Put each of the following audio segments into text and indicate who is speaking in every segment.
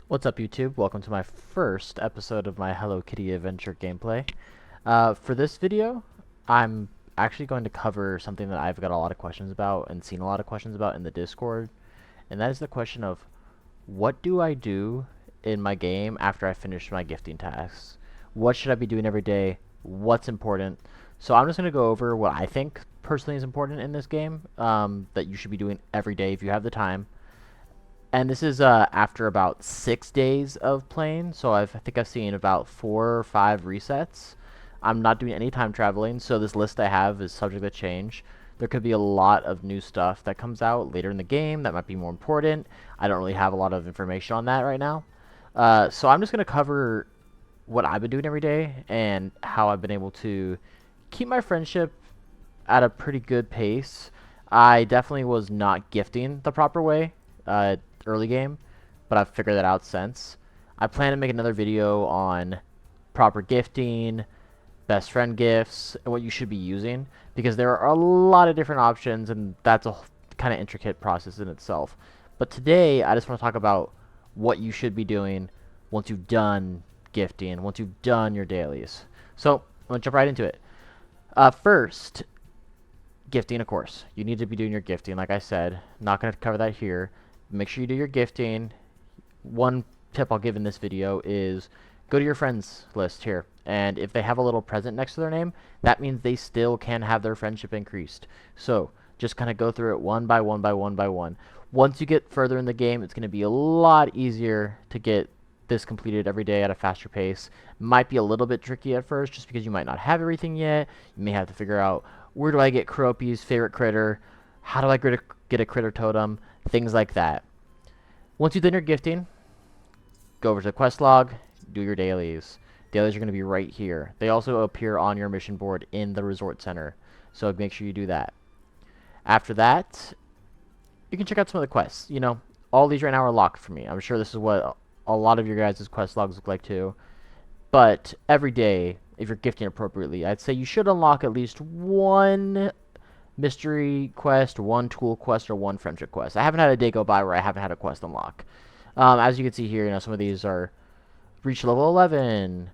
Speaker 1: What's up, YouTube? Welcome to my first episode of my Hello Kitty Adventure gameplay. For this video, I'm actually going to cover something that I've got a lot of questions about and seen a lot of questions about in the Discord, and that is the question of what do I do in my game after I finish my gifting tasks? What should I be doing every day? What's important? So I'm just going to go over what I think personally is important in this game that you should be doing every day if you have the time. And this is after about 6 days of playing, so I think I've seen about 4 or 5 resets. I'm not doing any time traveling, so this list I have is subject to change. There could be a lot of new stuff that comes out later in the game that might be more important. I don't really have a lot of information on that right now. So I'm just going to cover what I've been doing every day and how I've been able to keep my friendship at a pretty good pace. I definitely was not gifting the proper way early game, but I've figured that out since. I plan to make another video on proper gifting, best friend gifts, and what you should be using, because there are a lot of different options, and that's a kind of intricate process in itself. But today, I just want to talk about what you should be doing once you've done gifting, once you've done your dailies. So, I'm going to jump right into it. First, gifting, of course. You need to be doing your gifting, like I said. Not going to cover that here. Make sure you do your gifting. One tip I'll give in this video is go to your friends list here, and if they have a little present next to their name, that means they still can have their friendship increased. So just kind of go through it one by one by one by one. Once you get further in the game, it's going to be a lot easier to get this completed every day at a faster pace. Might be a little bit tricky at first just because you might not have everything yet. You may have to figure out, where do I get Keropi's favorite critter? How do I get a critter totem? Things like that. Once you've done your gifting, go over to the quest log, do your dailies. Dailies are going to be right here. They also appear on your mission board in the resort center, so make sure you do that. After that, you can check out some of the quests. You know, all these right now are locked for me. I'm sure this is what a lot of your guys' quest logs look like too. But every day, if you're gifting appropriately, I'd say you should unlock at least one mystery quest, one tool quest, or one friendship quest. I haven't had a day go by where I haven't had a quest unlock. As you can see here, you know, some of these are reach level 11,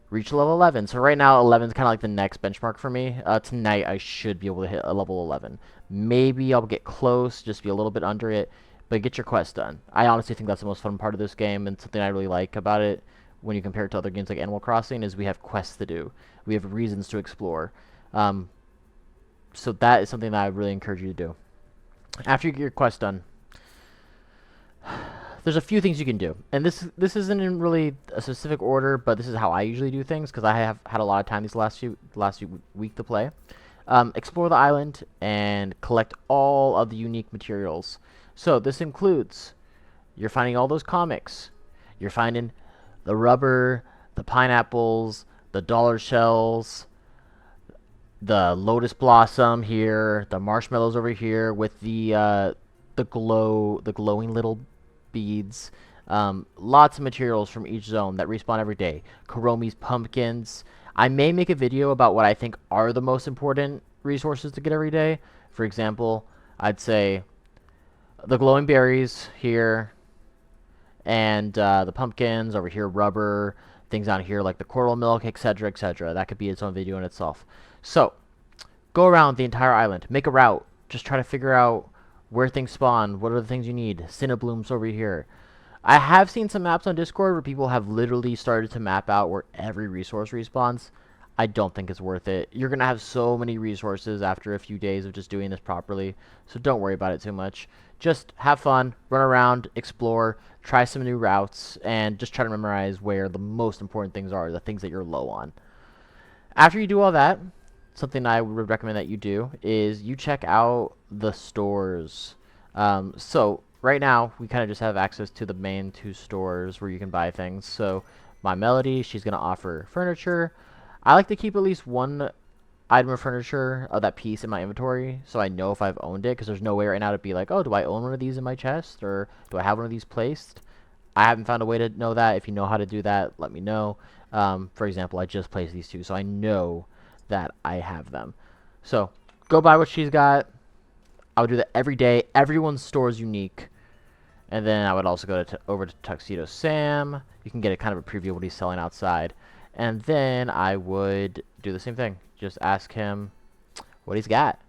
Speaker 1: reach level 11. So right now, 11 is kind of like the next benchmark for me. Tonight, I should be able to hit a level 11. Maybe I'll get close, just be a little bit under it, but get your quest done. I honestly think that's the most fun part of this game, and something I really like about it when you compare it to other games like Animal Crossing is we have quests to do. We have reasons to explore. So that is something that I really encourage you to do. After you get your quest done, there's a few things you can do, and this isn't in really a specific order, but this is how I usually do things because I have had a lot of time these last few week to play. Explore the island and collect all of the unique materials. So this includes you're finding all those comics, you're finding the rubber, the pineapples, the dollar shells, the lotus blossom here, the marshmallows over here with the glowing little beads. Lots of materials from each zone that respawn every day. Kuromi's pumpkins. I may make a video about what I think are the most important resources to get every day. For example, I'd say the glowing berries here, and the pumpkins over here, rubber, things down here like the coral milk, etc., etc. That could be its own video in itself. So, go around the entire island, make a route, just try to figure out where things spawn, what are the things you need. Cinnablooms over here. I have seen some maps on Discord where people have literally started to map out where every resource respawns. I don't think it's worth it. You're going to have so many resources after a few days of just doing this properly, so don't worry about it too much. Just have fun, run around, explore, try some new routes, and just try to memorize where the most important things are, the things that you're low on. After you do all that, something I would recommend that you do is you check out the stores. So right now, we kind of just have access to the main 2 stores where you can buy things. So My Melody, she's going to offer furniture. I like to keep at least one item of furniture of that piece in my inventory so I know if I've owned it, because there's no way right now to be like, oh, do I own one of these in my chest, or do I have one of these placed? I haven't found a way to know that. If you know how to do that, let me know. For example, I just placed these 2, so I know that I have them. So go buy what she's got. I would do that every day. Everyone's store is unique. And then I would also go over to Tuxedo Sam. You can get a kind of a preview of what he's selling outside. And then I would do the same thing. Just ask him what he's got.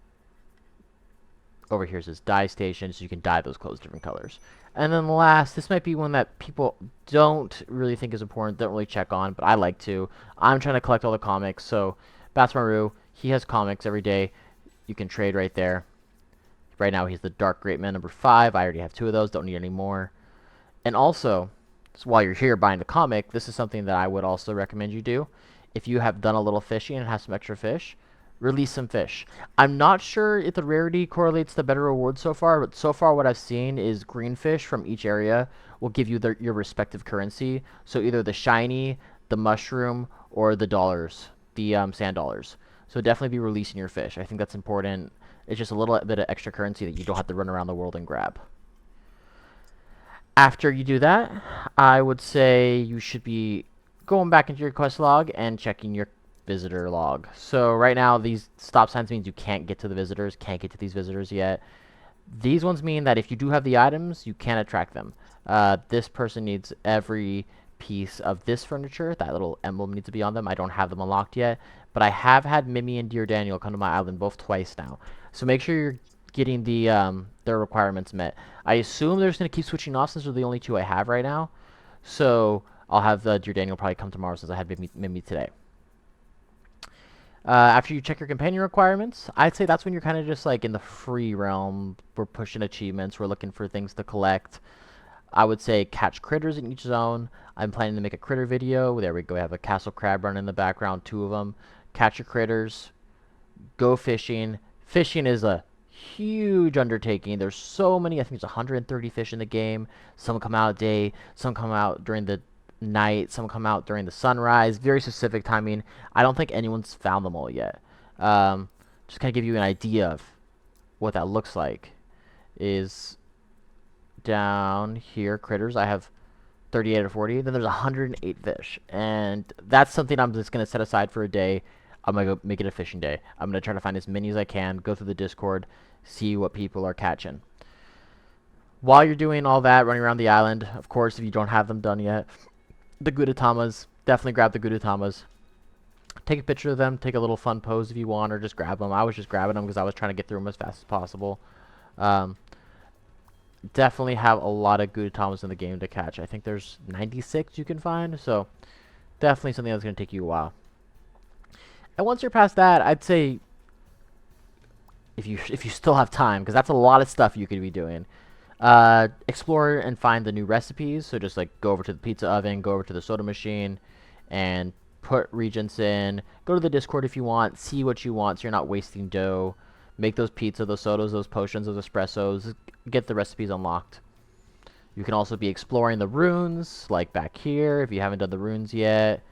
Speaker 1: Over here is his dye station, so you can dye those clothes different colors. And then last, this might be one that people don't really think is important, don't really check on, but I like to. I'm trying to collect all the comics, so Batsumaru, he has comics every day. You can trade right there. Right now, he's the Dark Great Man number 5. I already have 2 of those, don't need any more. And also, so while you're here buying the comic, this is something that I would also recommend you do. If you have done a little fishing and have some extra fish, release some fish. I'm not sure if the rarity correlates to better rewards so far, but so far what I've seen is green fish from each area will give you your respective currency. So either the shiny, the mushroom, or the dollars, the sand dollars. So definitely be releasing your fish. I think that's important. It's just a little bit of extra currency that you don't have to run around the world and grab. After you do that, I would say you should be going back into your quest log and checking your visitor log. So right now, these stop signs means you can't get to the visitors, can't get to these visitors yet. These ones mean that if you do have the items, you can attract them. This person needs every piece of this furniture. That little emblem needs to be on them. I don't have them unlocked yet, but I have had Mimi and Dear Daniel come to my island both twice now. So make sure you're getting their requirements met. I assume they're just going to keep switching off since they're the only 2 I have right now. So I'll have Dear Daniel probably come tomorrow since I had Mimi today. After you check your companion requirements, I'd say that's when you're kind of just like in the free realm. We're pushing achievements. We're looking for things to collect. I would say catch critters in each zone. I'm planning to make a critter video. There we go. We have a castle crab running in the background, 2 of them. Catch your critters. Go fishing. Fishing is a huge undertaking. There's so many. I think there's 130 fish in the game. Some come out at day. Some come out during the night. Some come out during the sunrise. Very specific timing. I don't think anyone's found them all yet. Just kind of give you an idea of what that looks like. Is down here, critters. I have 38 or 40. Then there's 108 fish. And that's something I'm just going to set aside for a day. I'm going to go make it a fishing day. I'm going to try to find as many as I can, go through the Discord, see what people are catching. While you're doing all that, running around the island, of course, if you don't have them done yet, the Gudetamas, definitely grab the Gudetamas. Take a picture of them, take a little fun pose if you want, or just grab them. I was just grabbing them because I was trying to get through them as fast as possible. Definitely have a lot of Gudetamas in the game to catch. I think there's 96 you can find, so definitely something that's going to take you a while. And once you're past that, I'd say if you still have time, because that's a lot of stuff you could be doing, explore and find the new recipes. So just like go over to the pizza oven, go over to the soda machine, and put regents in. Go to the Discord if you want, see what you want so you're not wasting dough. Make those pizza, those sodas, those potions, those espressos. Get the recipes unlocked. You can also be exploring the runes, like back here. If you haven't done the runes yet,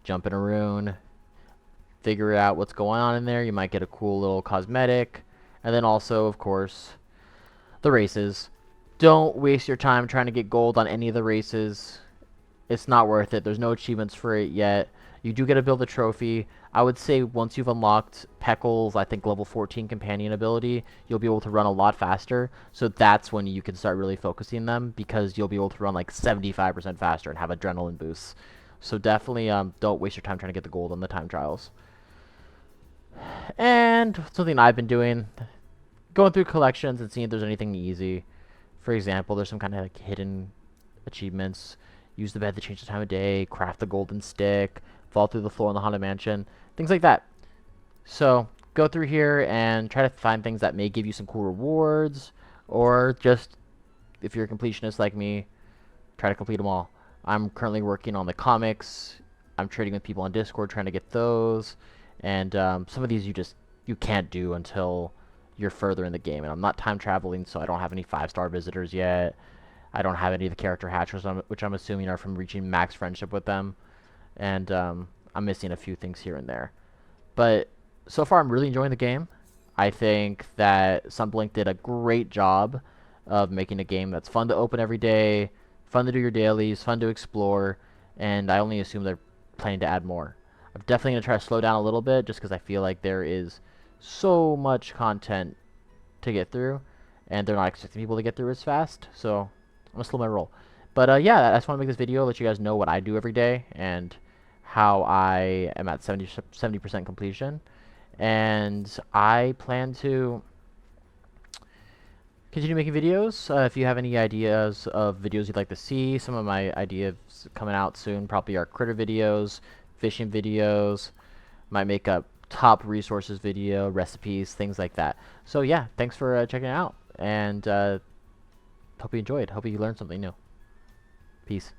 Speaker 1: jump in a rune. Figure out what's going on in there. You might get a cool little cosmetic. And then also, of course, the races. Don't waste your time trying to get gold on any of the races. It's not worth it. There's no achievements for it yet. You do get to build a trophy. I would say once you've unlocked Peckle's, I think, level 14 companion ability, you'll be able to run a lot faster. So that's when you can start really focusing them, because you'll be able to run like 75% faster and have adrenaline boosts. So definitely don't waste your time trying to get the gold on the time trials. And something I've been doing, going through collections and seeing if there's anything easy. For example, there's some kind of like hidden achievements. Use the bed to change the time of day, craft the golden stick, fall through the floor in the Haunted Mansion, things like that. So go through here and try to find things that may give you some cool rewards, or just, if you're a completionist like me, try to complete them all. I'm currently working on the comics. I'm trading with people on Discord trying to get those. And some of these you can't do until you're further in the game. And I'm not time traveling, so I don't have any 5-star visitors yet. I don't have any of the character hatches, which I'm assuming are from reaching max friendship with them. And I'm missing a few things here and there. But so far, I'm really enjoying the game. I think that Sunblink did a great job of making a game that's fun to open every day, fun to do your dailies, fun to explore, and I only assume they're planning to add more. I'm definitely going to try to slow down a little bit just because I feel like there is so much content to get through, and they're not expecting people to get through as fast. So gonna slow my roll. But yeah, I just want to make this video, let you guys know what I do every day and how I am at 70% completion. And I plan to continue making videos. If you have any ideas of videos you'd like to see, some of my ideas coming out soon probably are critter videos, fishing videos, might make a top resources video, recipes, things like that. So yeah, thanks for checking it out, and hope you enjoyed. Hope you learned something new. Peace.